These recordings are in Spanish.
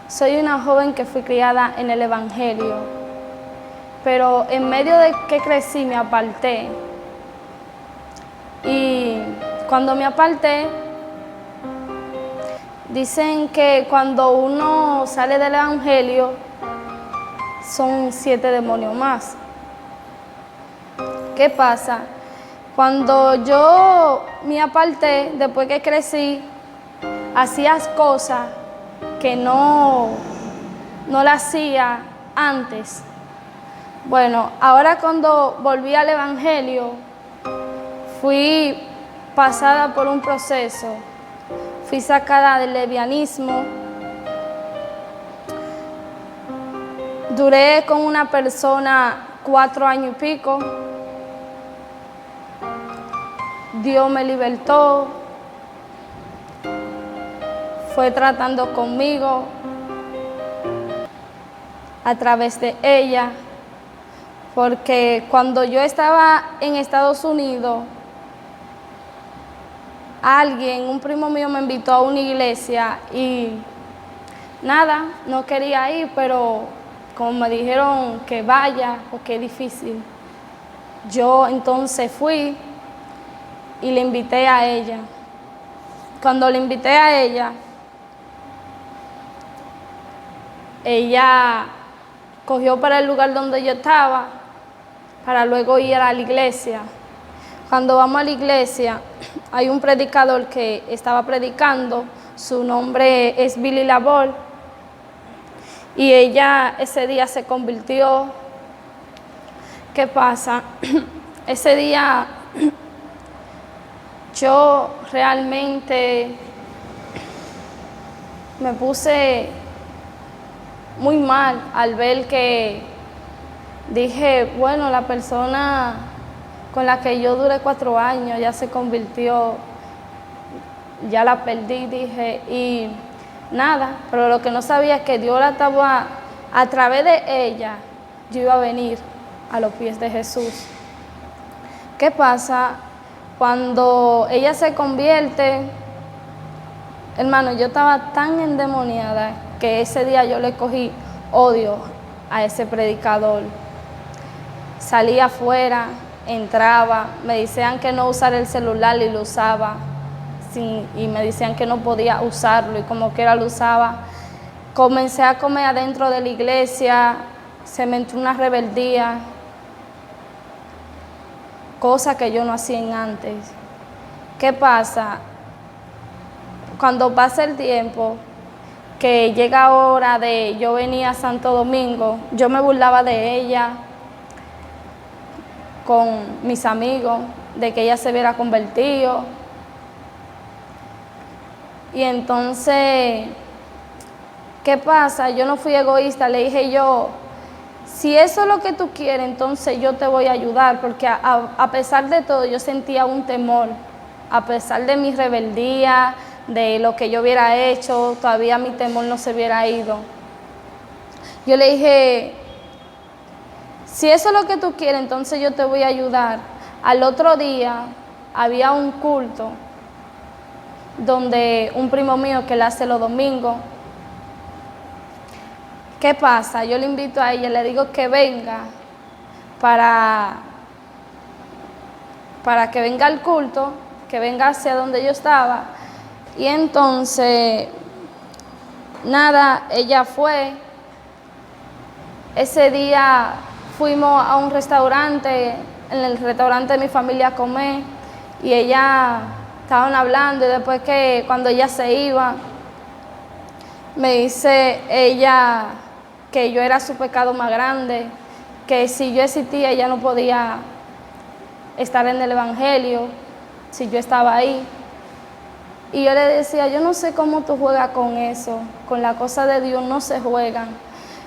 Soy una joven que fui criada en el Evangelio, pero en medio de que crecí me aparté. Y cuando me aparté, dicen que cuando uno sale del Evangelio, son 7 demonios más. ¿Qué pasa? Cuando yo me aparté, después que crecí, hacías cosas que no las hacía antes. Bueno, ahora cuando volví al Evangelio, fui pasada por un proceso. Fui sacada del lesbianismo. Duré con una persona 4 años y pico. Dios me libertó. Fue tratando conmigo a través de ella. Porque cuando yo estaba en Estados Unidos, un primo mío me invitó a una iglesia y nada, no quería ir, pero como me dijeron que vaya, porque es difícil, yo entonces fui y le invité a ella. Cuando le invité a ella cogió para el lugar donde yo estaba, para luego ir a la iglesia. Cuando vamos a la iglesia, hay un predicador que estaba predicando, su nombre es Billy Labor, y ella ese día se convirtió. ¿Qué pasa? Ese día yo realmente me puse muy mal al ver que dije, bueno, la persona con la que yo duré 4 años ya se convirtió, ya la perdí, dije, y nada, pero lo que no sabía es que Dios la estaba, a través de ella, yo iba a venir a los pies de Jesús. ¿Qué pasa? Cuando ella se convierte, hermano, yo estaba tan endemoniada que ese día yo le cogí odio a ese predicador. Salía afuera, entraba, me decían que no usara el celular y lo usaba, y me decían que no podía usarlo y como quiera lo usaba. Comencé a comer adentro de la iglesia, se me entró una rebeldía, cosa que yo no hacía antes. ¿Qué pasa? Cuando pasa el tiempo, que llega hora de yo venir a Santo Domingo, yo me burlaba de ella con mis amigos, de que ella se hubiera convertido. Y entonces, ¿qué pasa? Yo no fui egoísta, le dije yo, si eso es lo que tú quieres, entonces yo te voy a ayudar, porque a pesar de todo yo sentía un temor, a pesar de mi rebeldía, de lo que yo hubiera hecho, todavía mi temor no se hubiera ido. Yo le dije, si eso es lo que tú quieres, entonces yo te voy a ayudar. Al otro día había un culto donde un primo mío que le hace los domingos. ¿Qué pasa? Yo le invito a ella, le digo que venga para que venga al culto, que venga hacia donde yo estaba. Y entonces, nada, ella fue. Ese día fuimos a un restaurante, en el restaurante de mi familia a comer, y estaban hablando, y después que cuando ella se iba, me dice ella que yo era su pecado más grande, que si yo existía ella no podía estar en el Evangelio, si yo estaba ahí. Y yo le decía, yo no sé cómo tú juegas con eso, con la cosa de Dios no se juegan.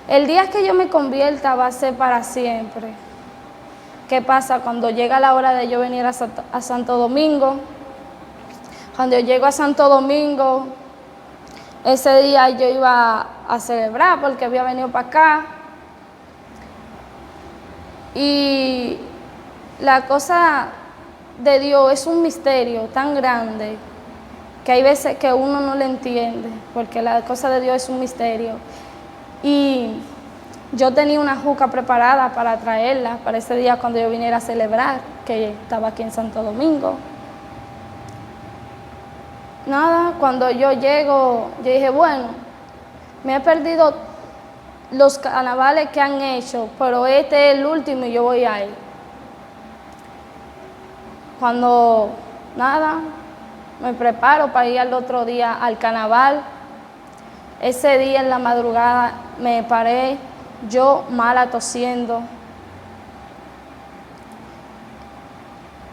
El día que yo me convierta va a ser para siempre. ¿Qué pasa? Cuando llega la hora de yo venir a Santo Domingo, cuando yo llego a Santo Domingo, ese día yo iba a celebrar porque había venido para acá. Y la cosa de Dios es un misterio tan grande que hay veces que uno no le entiende, porque la cosa de Dios es un misterio. Y yo tenía una juca preparada para traerla para ese día cuando yo viniera a celebrar, que estaba aquí en Santo Domingo. Nada, cuando yo llego, yo dije, bueno, me he perdido los carnavales que han hecho, pero este es el último y yo voy a ir. Cuando, nada, me preparo para ir al otro día al carnaval. Ese día en la madrugada me paré, yo mala tosiendo.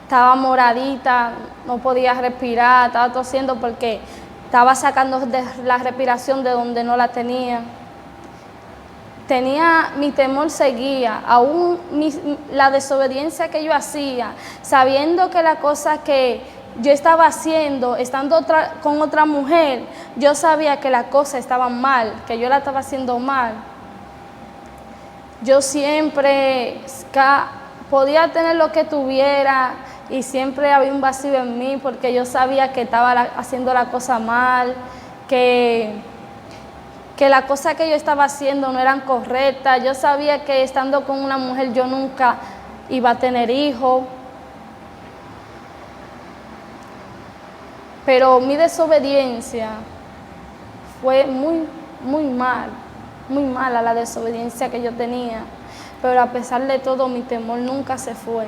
Estaba moradita, no podía respirar, estaba tosiendo porque estaba sacando la respiración de donde no la tenía. Mi temor seguía, aún la desobediencia que yo hacía, sabiendo que la cosa que yo estaba haciendo, estando con otra mujer, yo sabía que la cosa estaba mal, que yo la estaba haciendo mal. Yo siempre podía tener lo que tuviera y siempre había un vacío en mí porque yo sabía que estaba haciendo la cosa mal, que las cosas que yo estaba haciendo no eran correctas. Yo sabía que estando con una mujer yo nunca iba a tener hijos. Pero mi desobediencia fue muy mala la desobediencia que yo tenía. Pero a pesar de todo, mi temor nunca se fue.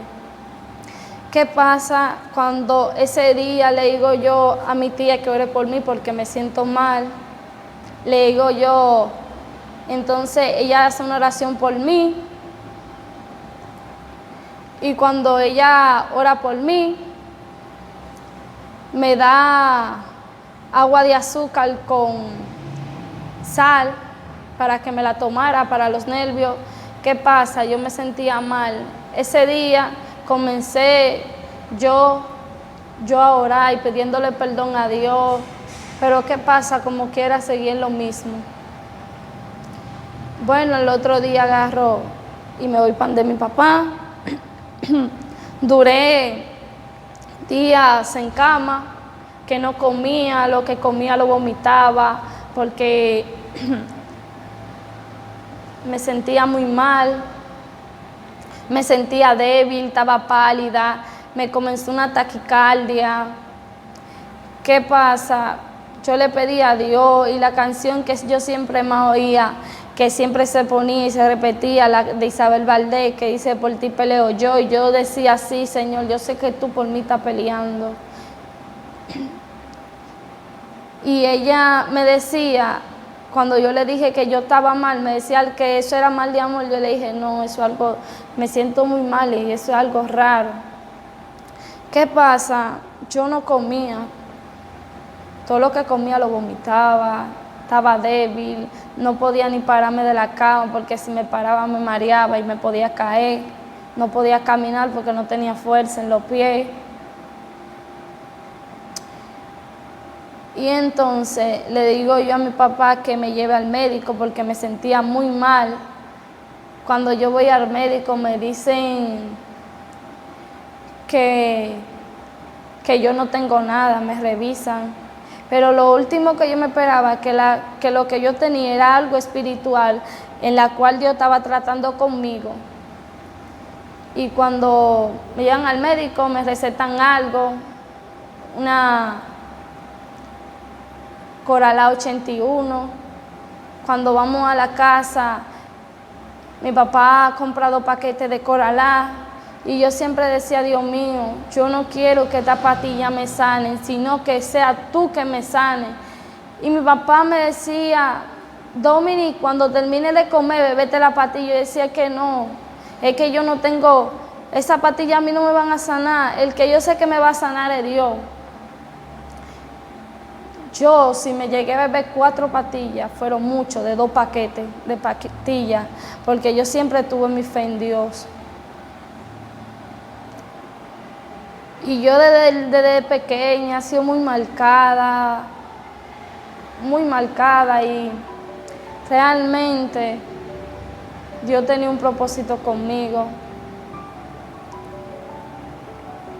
¿Qué pasa cuando ese día le digo yo a mi tía que ore por mí porque me siento mal? Le digo yo, entonces ella hace una oración por mí y cuando ella ora por mí, me da agua de azúcar con sal para que me la tomara para los nervios. ¿Qué pasa? Yo me sentía mal. Ese día comencé yo a orar y pidiéndole perdón a Dios. Pero ¿qué pasa? Como quiera seguir en lo mismo. Bueno, el otro día agarro y me voy pan de mi papá. Duré días en cama, que no comía, lo que comía lo vomitaba, porque me sentía muy mal, me sentía débil, estaba pálida, me comenzó una taquicardia. ¿Qué pasa? Yo le pedí a Dios y la canción que yo siempre más oía, que siempre se ponía y se repetía, la de Isabel Valdés, que dice, por ti peleo yo, y yo decía, sí, Señor, yo sé que tú por mí estás peleando. Y ella me decía, cuando yo le dije que yo estaba mal, me decía que eso era mal de amor, yo le dije, no, eso es algo, me siento muy mal y eso es algo raro. ¿Qué pasa? Yo no comía. Todo lo que comía lo vomitaba, estaba débil, no podía ni pararme de la cama porque si me paraba me mareaba y me podía caer. No podía caminar porque no tenía fuerza en los pies. Y entonces le digo yo a mi papá que me lleve al médico porque me sentía muy mal. Cuando yo voy al médico me dicen que yo no tengo nada, me revisan. Pero lo último que yo me esperaba, que lo que yo tenía era algo espiritual en la cual Dios estaba tratando conmigo. Y cuando me llevan al médico me recetan algo, una Coralá 81. Cuando vamos a la casa, mi papá ha comprado paquetes de Coralá. Y yo siempre decía, Dios mío, yo no quiero que estas pastillas me sanen, sino que sea tú que me sane. Y mi papá me decía, Dominic, cuando termine de comer, bebete la pastilla. Yo decía que no, es que yo no tengo, esas pastillas a mí no me van a sanar. El que yo sé que me va a sanar es Dios. Yo, si me llegué a beber 4 pastillas, fueron muchos, de 2 paquetes de pastillas, porque yo siempre tuve mi fe en Dios. Y yo desde pequeña he sido muy marcada y realmente Dios tenía un propósito conmigo.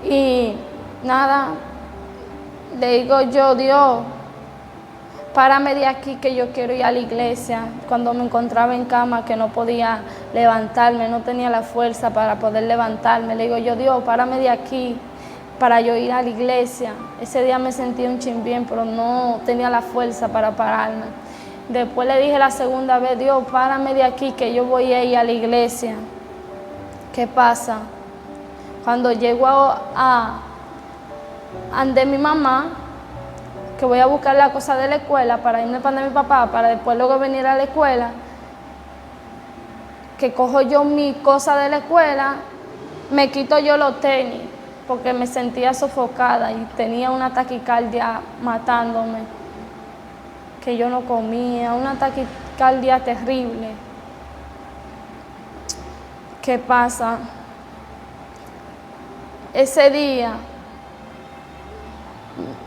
Y nada, Le digo yo, Dios, párame de aquí que yo quiero ir a la iglesia. Cuando me encontraba en cama que no podía levantarme, no tenía la fuerza para poder levantarme, le digo yo, Dios, párame de aquí para yo ir a la iglesia. Ese día me sentí un chin bien, pero no tenía la fuerza para pararme. Después le dije la segunda vez, Dios, párame de aquí que yo voy a ir a la iglesia. ¿Qué pasa? Cuando llego a ande mi mamá, que voy a buscar la cosa de la escuela para irme para mi papá, para después luego venir a la escuela, que cojo yo mi cosa de la escuela, me quito yo los tenis, porque me sentía sofocada y tenía una taquicardia matándome, que yo no comía, una taquicardia terrible. ¿Qué pasa? Ese día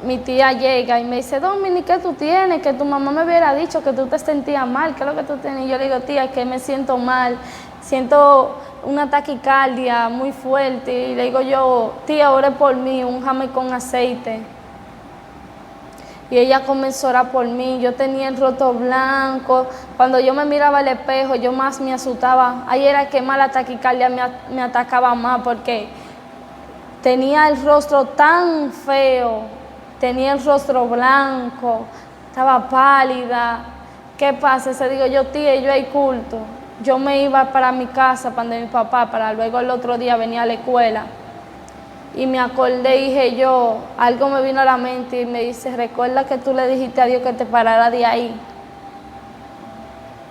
mi tía llega y me dice, Domini, ¿qué tú tienes? Que tu mamá me hubiera dicho que tú te sentías mal, ¿qué es lo que tú tienes? Y yo le digo, tía, que me siento mal, siento una taquicardia muy fuerte. Y le digo yo, tía, ore por mí, únjame con aceite. Y ella comenzó a orar por mí, yo tenía el rostro blanco, cuando yo me miraba al espejo, yo más me asustaba. Ahí era que más la taquicardia me atacaba más, porque tenía el rostro tan feo, tenía el rostro blanco, estaba pálida. ¿Qué pasa? Ese digo yo, tía, yo hay culto. Yo me iba para mi casa, para mi papá, para luego el otro día venir a la escuela. Y me acordé y dije yo, algo me vino a la mente y me dice, recuerda que tú le dijiste a Dios que te parara de ahí.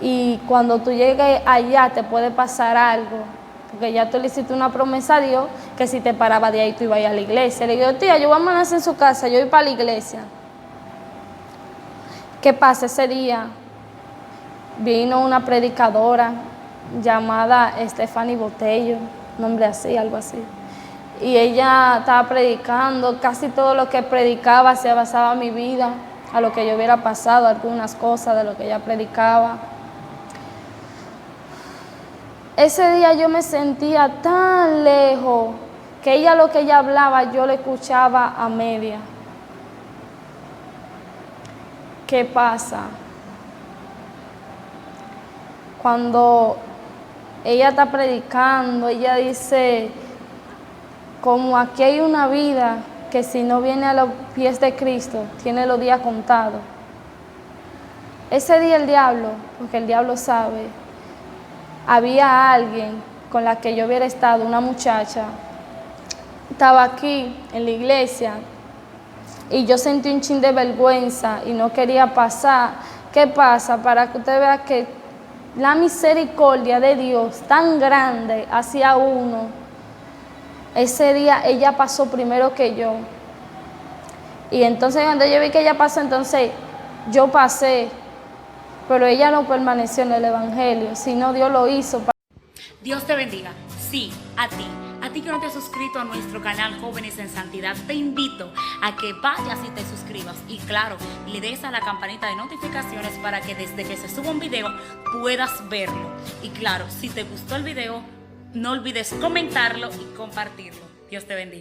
Y cuando tú llegues allá te puede pasar algo. Porque ya tú le hiciste una promesa a Dios que si te paraba de ahí tú ibas a ir a la iglesia. Le digo, tía, yo voy a amanecer en su casa, yo voy para la iglesia. ¿Qué pasa? Ese día vino una predicadora llamada Stephanie Botello, nombre así, algo así. Y ella estaba predicando, casi todo lo que predicaba se basaba en mi vida, a lo que yo hubiera pasado, algunas cosas de lo que ella predicaba. Ese día yo me sentía tan lejos que ella lo que ella hablaba yo le escuchaba a media. ¿Qué pasa? Cuando ella está predicando, ella dice, como aquí hay una vida que si no viene a los pies de Cristo, tiene los días contados. Ese día el diablo, porque el diablo sabe, había alguien con la que yo hubiera estado, una muchacha, estaba aquí en la iglesia y yo sentí un chin de vergüenza y no quería pasar. ¿Qué pasa? Para que usted vea que la misericordia de Dios tan grande hacia uno, ese día ella pasó primero que yo. Y entonces cuando yo vi que ella pasó, entonces yo pasé. Pero ella no permaneció en el evangelio, sino Dios lo hizo. Dios te bendiga. Sí, a ti que no te has suscrito a nuestro canal Jóvenes en Santidad, te invito a que vayas y te suscribas. Y claro, le des a la campanita de notificaciones para que desde que se suba un video puedas verlo. Y claro, si te gustó el video, no olvides comentarlo y compartirlo. Dios te bendiga.